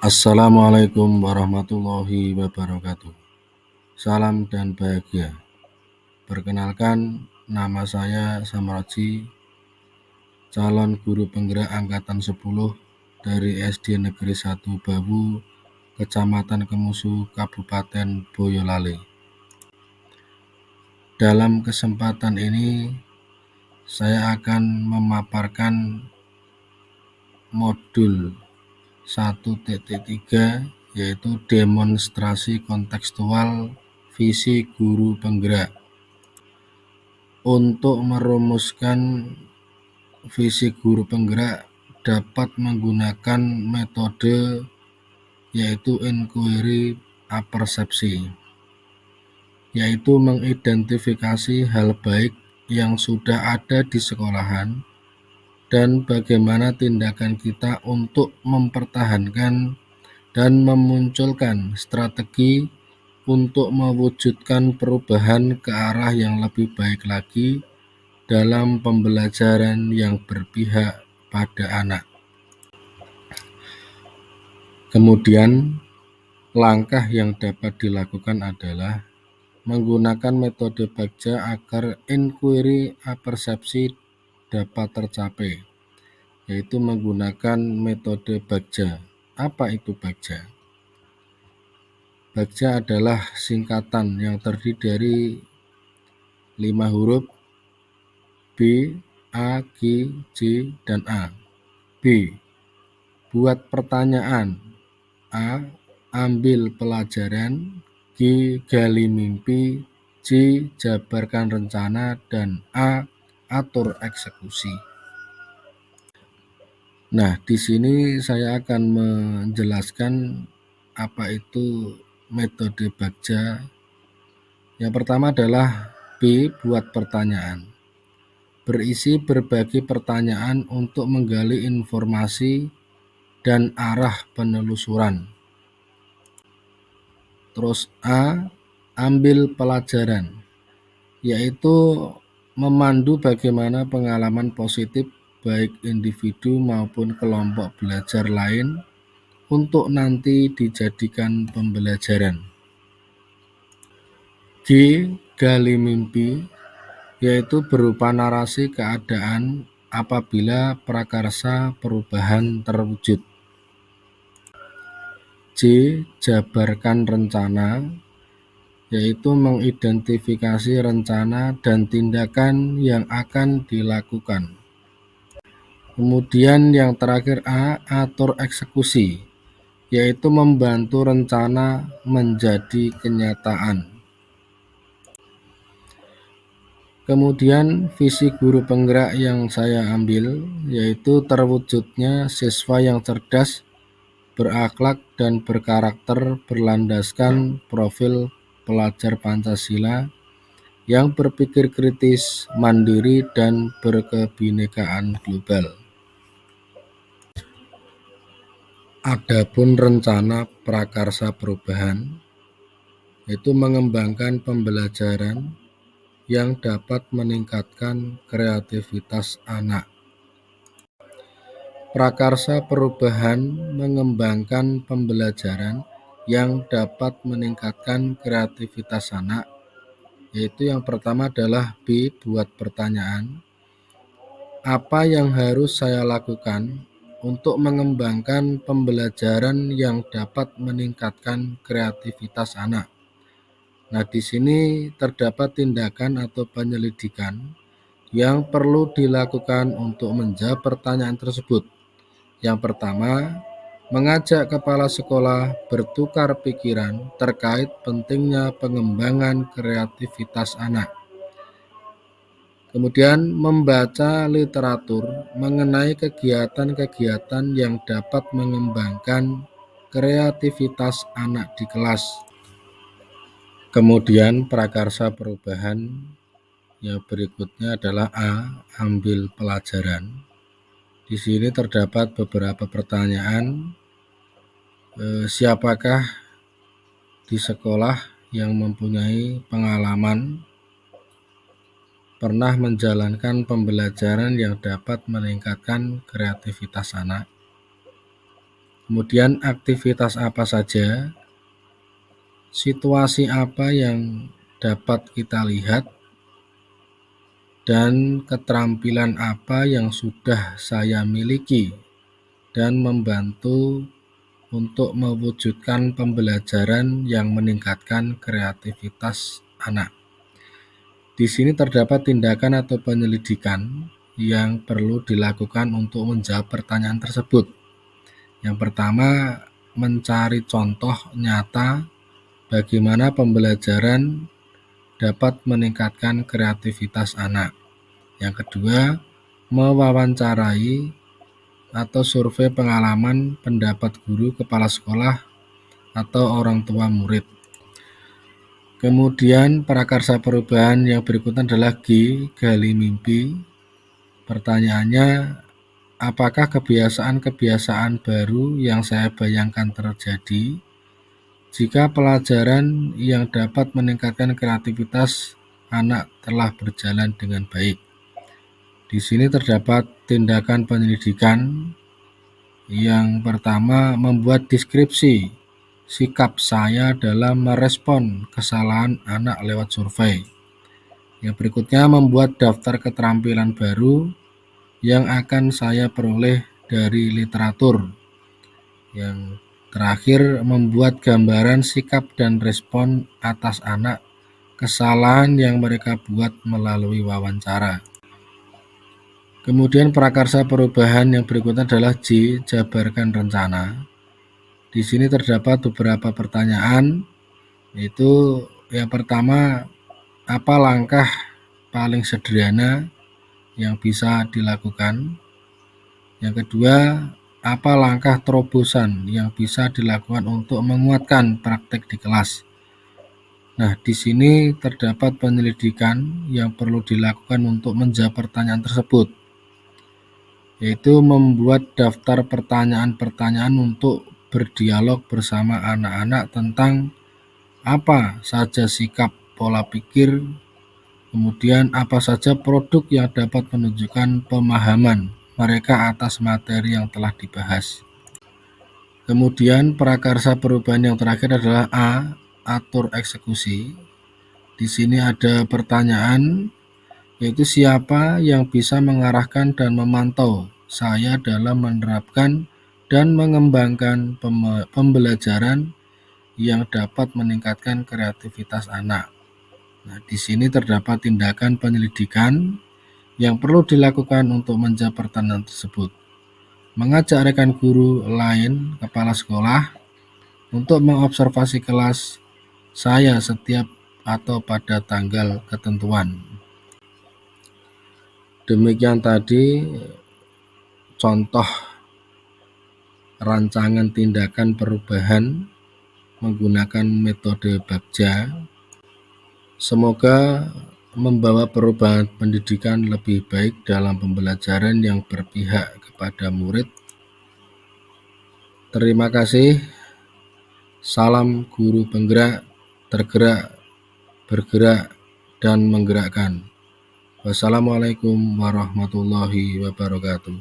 Assalamualaikum warahmatullahi wabarakatuh. Salam dan bahagia. Perkenalkan, nama saya Samarji, calon guru penggerak angkatan 10 dari SD Negeri 1 Bawu, Kecamatan Kemusu, Kabupaten Boyolali. Dalam kesempatan ini, saya akan memaparkan modul 1.3, yaitu demonstrasi kontekstual visi guru penggerak. Untuk merumuskan visi guru penggerak dapat menggunakan metode yaitu inquiry apersepsi, yaitu mengidentifikasi hal baik yang sudah ada di sekolahan dan bagaimana tindakan kita untuk mempertahankan dan memunculkan strategi untuk mewujudkan perubahan ke arah yang lebih baik lagi dalam pembelajaran yang berpihak pada anak. Kemudian, langkah yang dapat dilakukan adalah menggunakan metode Bagja agar inquiry apersepsi dapat tercapai, yaitu menggunakan metode Bagja. Apa itu Bagja? Bagja adalah singkatan yang terdiri dari 5 huruf B, A, G, J, dan A. B. Buat pertanyaan. A. Ambil pelajaran. G. Gali mimpi. J. Jabarkan rencana. Dan A. Atur eksekusi. Nah, di sini saya akan menjelaskan apa itu metode Bagja. Yang pertama adalah B. Buat pertanyaan. Berisi berbagai pertanyaan untuk menggali informasi dan arah penelusuran. Terus A. Ambil pelajaran, yaitu memandu bagaimana pengalaman positif baik individu maupun kelompok belajar lain untuk nanti dijadikan pembelajaran. G. Gali mimpi, yaitu berupa narasi keadaan apabila prakarsa perubahan terwujud. J. Jabarkan rencana, yaitu mengidentifikasi rencana dan tindakan yang akan dilakukan. Kemudian yang terakhir A. Atur eksekusi, yaitu membantu rencana menjadi kenyataan. Kemudian visi guru penggerak yang saya ambil yaitu terwujudnya siswa yang cerdas, berakhlak dan berkarakter berlandaskan profil pelajar Pancasila yang berpikir kritis, mandiri, dan berkebinekaan global. Adapun rencana prakarsa perubahan yaitu mengembangkan pembelajaran yang dapat meningkatkan kreativitas anak. Prakarsa perubahan mengembangkan pembelajaran yang dapat meningkatkan kreativitas anak, yaitu yang pertama adalah B. Buat pertanyaan. Apa yang harus saya lakukan untuk mengembangkan pembelajaran yang dapat meningkatkan kreativitas anak? Nah, di sini terdapat tindakan atau penyelidikan yang perlu dilakukan untuk menjawab pertanyaan tersebut. Yang pertama, mengajak kepala sekolah bertukar pikiran terkait pentingnya pengembangan kreativitas anak. Kemudian, membaca literatur mengenai kegiatan-kegiatan yang dapat mengembangkan kreativitas anak di kelas. Kemudian prakarsa perubahan yang berikutnya adalah A. Ambil pelajaran. Di sini terdapat beberapa pertanyaan. Siapakah di sekolah yang mempunyai pengalaman pernah menjalankan pembelajaran yang dapat meningkatkan kreativitas anak? Kemudian aktivitas apa saja, situasi apa yang dapat kita lihat, dan keterampilan apa yang sudah saya miliki dan membantu untuk mewujudkan pembelajaran yang meningkatkan kreativitas anak. Di sini terdapat tindakan atau penyelidikan yang perlu dilakukan untuk menjawab pertanyaan tersebut. Yang pertama, mencari contoh nyata bagaimana pembelajaran dapat meningkatkan kreativitas anak. Yang kedua, mewawancarai atau survei pengalaman pendapat guru, kepala sekolah, atau orang tua murid. Kemudian prakarsa perubahan yang berikutnya adalah G, gali mimpi. Pertanyaannya, apakah kebiasaan-kebiasaan baru yang saya bayangkan terjadi jika pelajaran yang dapat meningkatkan kreativitas anak telah berjalan dengan baik? Di sini terdapat tindakan penyelidikan. Yang pertama, membuat deskripsi sikap saya dalam merespon kesalahan anak lewat survei. Yang berikutnya, membuat daftar keterampilan baru yang akan saya peroleh dari literatur. Yang terakhir, membuat gambaran sikap dan respon atas anak kesalahan yang mereka buat melalui wawancara. Kemudian prakarsa perubahan yang berikutnya adalah J, jabarkan rencana. Di sini terdapat beberapa pertanyaan, yaitu yang pertama, apa langkah paling sederhana yang bisa dilakukan? Yang kedua, apa langkah terobosan yang bisa dilakukan untuk menguatkan praktek di kelas? Nah, di sini terdapat penyelidikan yang perlu dilakukan untuk menjawab pertanyaan tersebut, yaitu membuat daftar pertanyaan-pertanyaan untuk berdialog bersama anak-anak tentang apa saja sikap, pola pikir, kemudian apa saja produk yang dapat menunjukkan pemahaman mereka atas materi yang telah dibahas. Kemudian prakarsa perubahan yang terakhir adalah A, atur eksekusi. Di sini ada pertanyaan, yaitu siapa yang bisa mengarahkan dan memantau saya dalam menerapkan dan mengembangkan pembelajaran yang dapat meningkatkan kreativitas anak. Nah, di sini terdapat tindakan penyelidikan yang perlu dilakukan untuk menjawab pertanyaan tersebut. Mengajak rekan guru lain, kepala sekolah, untuk mengobservasi kelas saya setiap atau pada tanggal ketentuan. Demikian tadi contoh rancangan tindakan perubahan menggunakan metode Bagja. Semoga membawa perubahan pendidikan lebih baik dalam pembelajaran yang berpihak kepada murid. Terima kasih. Salam guru penggerak, tergerak, bergerak, dan menggerakkan. Wassalamualaikum warahmatullahi wabarakatuh.